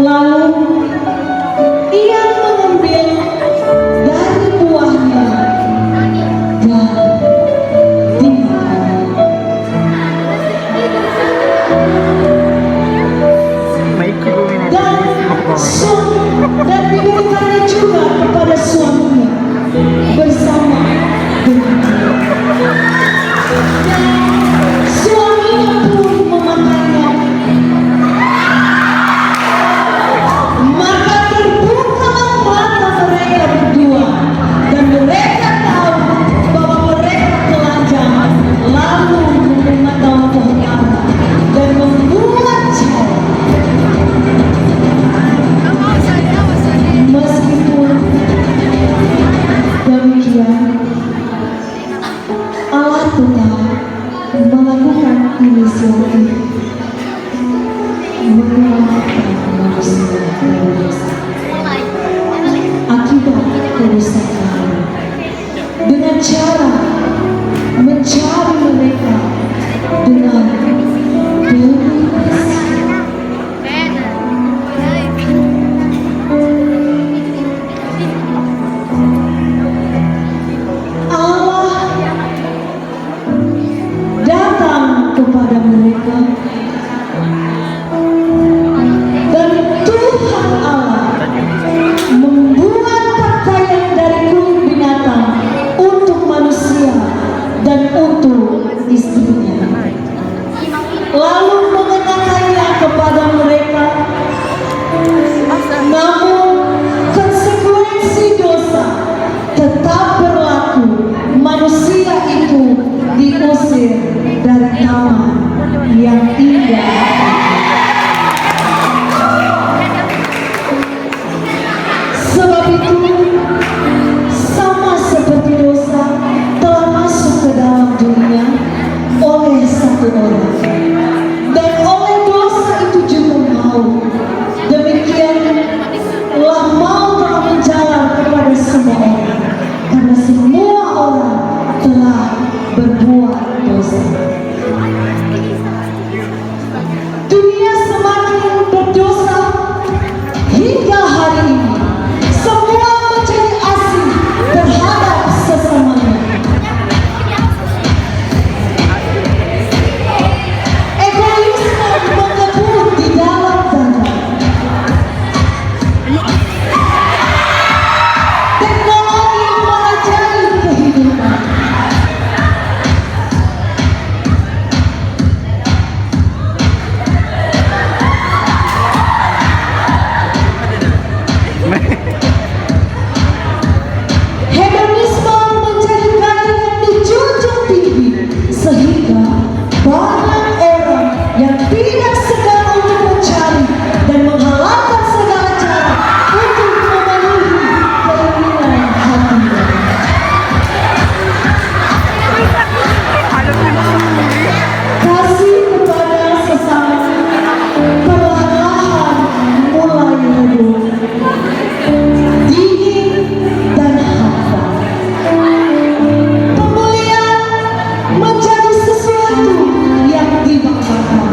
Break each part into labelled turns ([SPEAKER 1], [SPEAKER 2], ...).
[SPEAKER 1] Lalu ia mengambil dari buahnya dan dimakan. Dan diberikannya juga kepada suaminya bersama dengan dia. Suaminya pun memakannya. Maka terbukalah mata mereka berdua, dan mereka tahu bahwa mereka telanjang, lalu memotong pohon ara dan membuat cara. Meskipun demikian, Allah tetap melakukan inisiatif menyelamatkan manusia dari dosa akibat kerusakan dengan cara mencari mereka dengan penuh kasih. Allah datang kepada mereka, dan Tuhan Allah membuat pakaian dari kulit binatang untuk manusia dan untuk istrinya, lalu mengenakannya kepada mereka. Namun konsekuensi dosa tetap berlaku. Manusia itu diusir dari taman yang indah. Sebab itu, sama seperti dosa telah masuk ke dalam dunia oleh satu orang, dan oleh dosa itu juga maut. Demikianlah maut telah menjalar kepada semua orang, karena semua orang telah berbuat dosa. Dunia semakin berdosa hingga hari ini. Semua menjadi asing terhadap sesamanya. Egoisme mengebur di dalam dada. Teknologi merajai kehidupan. Hedonisme menjadi gaya yang dijunjung tinggi, sehingga banyak orang yang tidak segan untuk mencari dan menghalalkan segala cara untuk memenuhi keinginan hatinya. Kasih kepada sesama perlahan-lahan mulai redup, dingin dan hampa. Pemulihan menjadi sesuatu yang dibanggakan.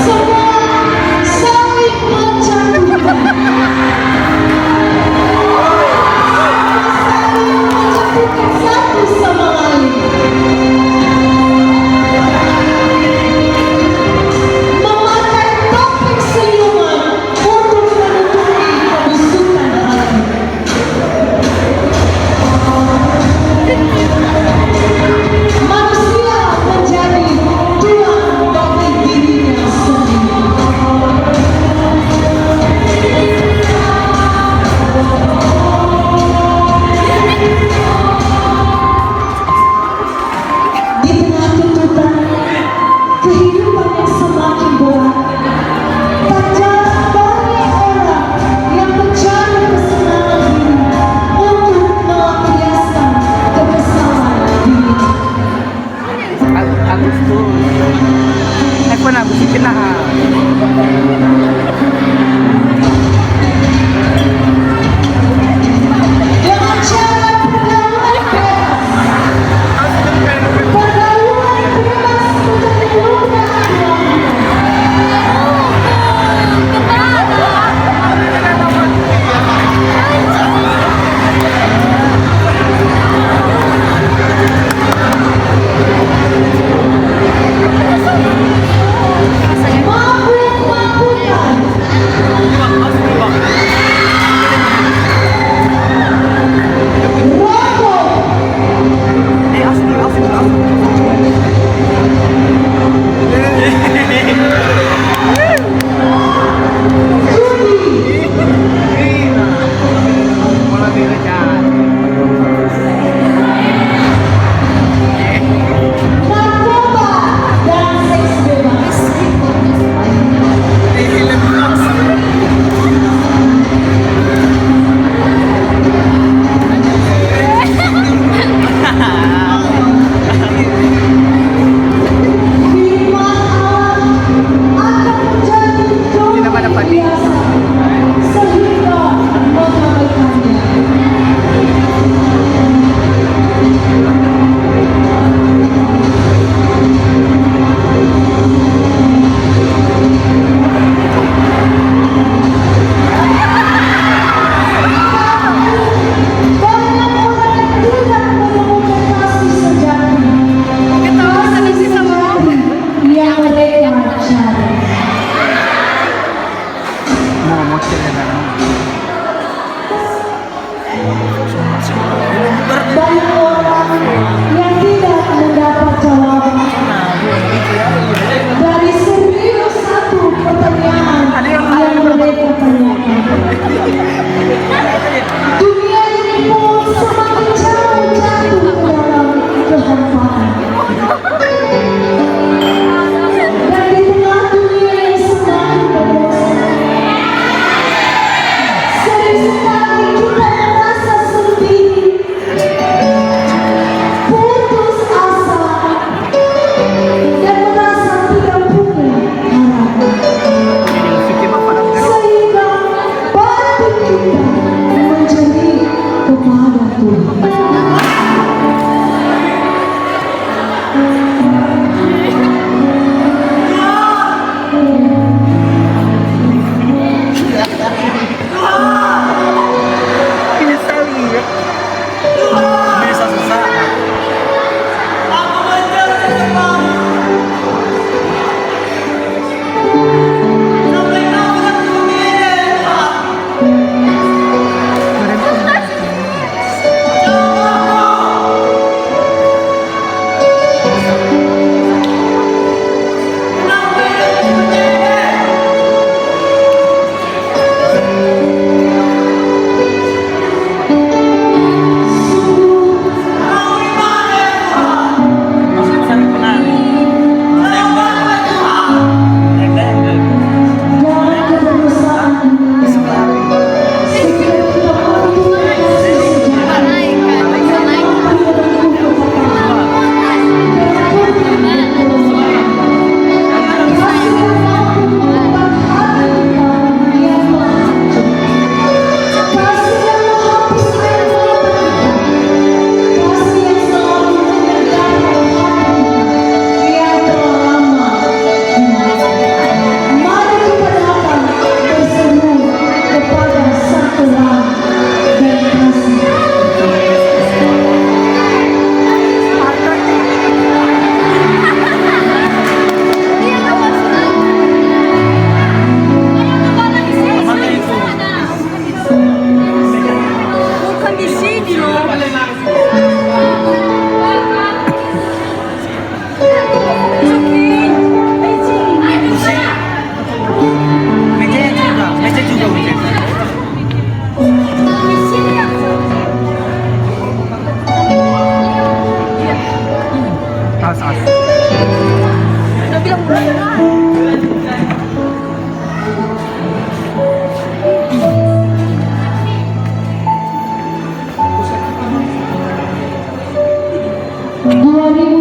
[SPEAKER 1] Semua saling menjatuhkan. Saling menjatuhkan satu sama lain. Memakai topeng senyuman untuk menutupi kebusukan hati. Manusia menjadi tuan bagi dirinya sendiri.
[SPEAKER 2] saus.
[SPEAKER 3] Udah bilang belum.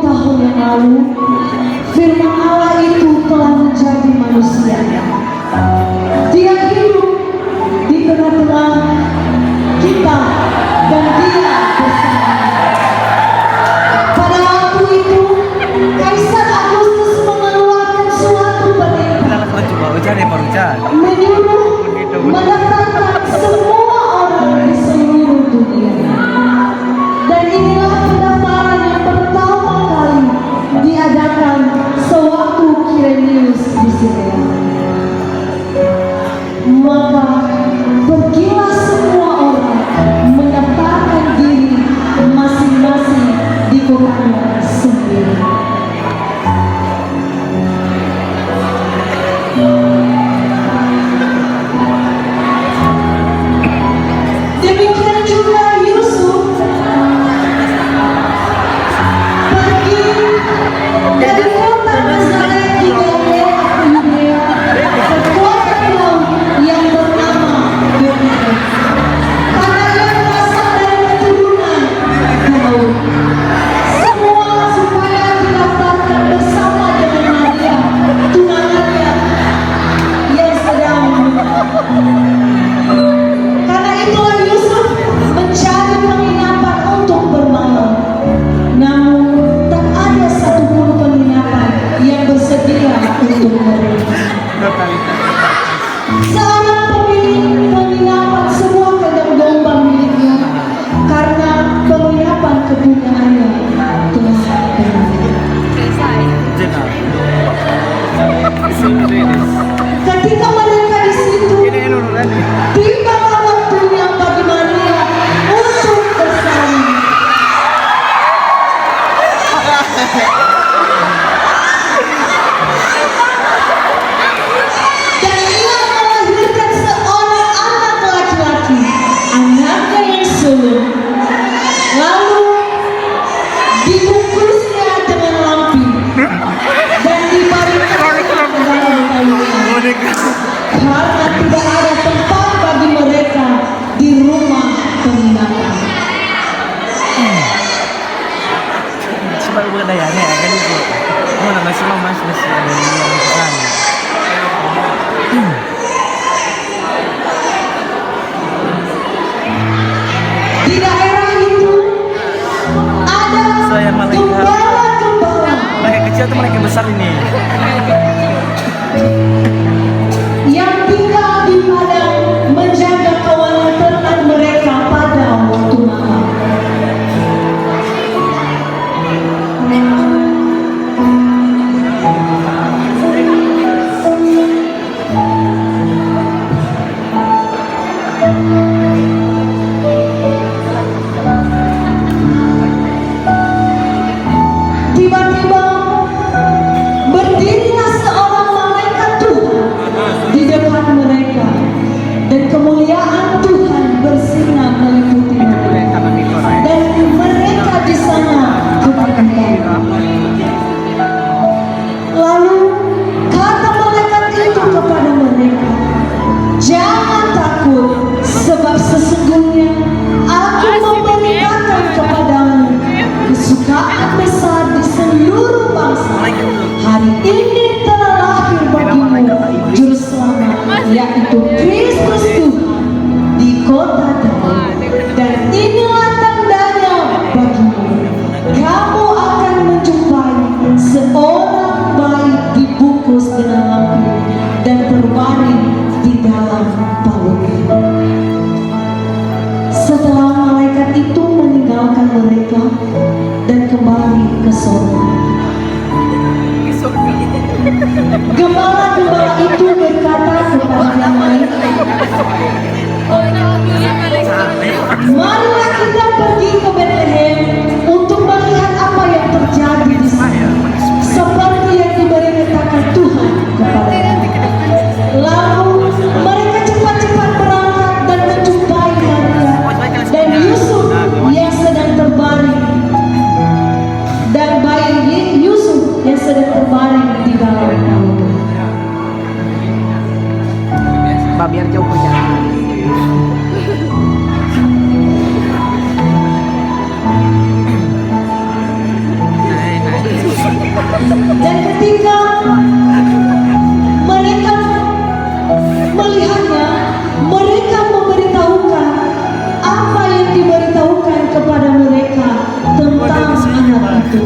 [SPEAKER 1] Tahun yang lalu, firman Allah itu telah menjadi manusia. Dia hidup di tengah-tengah kita dan dia bersama. Pada waktu itu, Kaisar Agustus mengeluarkan suatu perintah menyuruh mendaftarkan semua orang di seluruh dunia. Dan inilah pendaftaran yang pertama kali diadakan sewaktu Kirenius di Syria. Maka pergilah semua orang mendaftarkan diri masing-masing di kotanya sendiri. Demikian juga Yusuf pergi dari kota Nazaret di Galilea ke Yudea ke kota Daud yang bernama Betlehem, karena ia berasal dari keturunan Daud. Semua supaya didaftarkan bersama dengan Maria, tunangannya yang sedang karena itulah Yusuf mencari penginapan untuk bermalam. Namun tak ada satupun penginapan yang bersedia untuk mereka. Seorang pemilik penginapan sebuah kandang domba miliknya, karena penginapan kepunyaannya telah berakhir. Ketika mereka di situ, tibalah waktunya bagi Maria untuk bersalin. Dan ia melahirkan seorang anak laki-laki, anaknya yang sulung. Lalu dibungkusnya dengan lampi dan dibaringkan ke dalam kalungnya, karena tidak ada tempat bagi mereka di rumah penginapan.
[SPEAKER 2] Sebab budayanya ya kan itu. Mana masih ada yang kesana.
[SPEAKER 1] Di daerah itu ada
[SPEAKER 2] Saya malaikat.
[SPEAKER 1] gembala-gembala
[SPEAKER 2] Mereka kecil atau mereka besar ini?
[SPEAKER 1] yang tinggal di padang menjaga kawanan ternak mereka pada waktu malam. Tiba-tiba berdirilah seorang malaikat Tuhan di depan mereka, dan kemuliaan Tuhan bersinar meliputi mereka, dan mereka di sana ketakutan. Lalu kata malaikat itu kepada mereka, "Jangan takut, sebab sesungguhnya aku memberitakan kepadamu kesukaan besar di seluruh bangsa. Hari ini telah lahir bagimu juru selamat, yaitu Kristus Tuhan di kota Daud. Dan inilah tandanya bagimu, kamu akan menjumpai seorang bayi dibungkus dengan lampu dan terbaring di dalam palungnya." Setelah malaikat itu meninggalkan mereka dan kembali ke sorga, gembala-gembala itu berkata kepada yang lain, "Marilah kita pergi ke Betlehem untuk melihat apa yang terjadi di sana, seperti yang diberitakan Tuhan kepada kita." Lalu mereka cepat-cepat berangkat dan menjumpai Maria dan Yusuf yang sedang terbaring itu.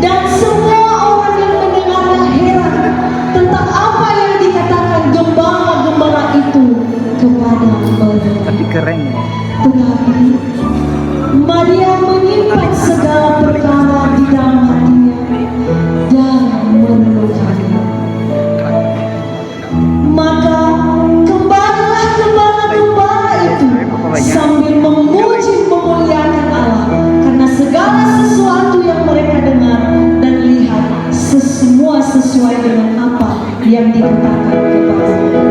[SPEAKER 1] Dan semua orang yang mendengarnya heran tentang apa yang dikatakan gembala-gembala itu kepada mereka.
[SPEAKER 2] Tapi keren ya.
[SPEAKER 1] Tetapi Maria menyimpan segala perkara di dalam hatinya dan merenungkannya. Maka kembalilah gembala-gembala itu sambil memuji memuliakan Allah karena segala sesuatu yang mereka dengar dan lihat semua sesuai dengan apa yang dikatakan kepada mereka.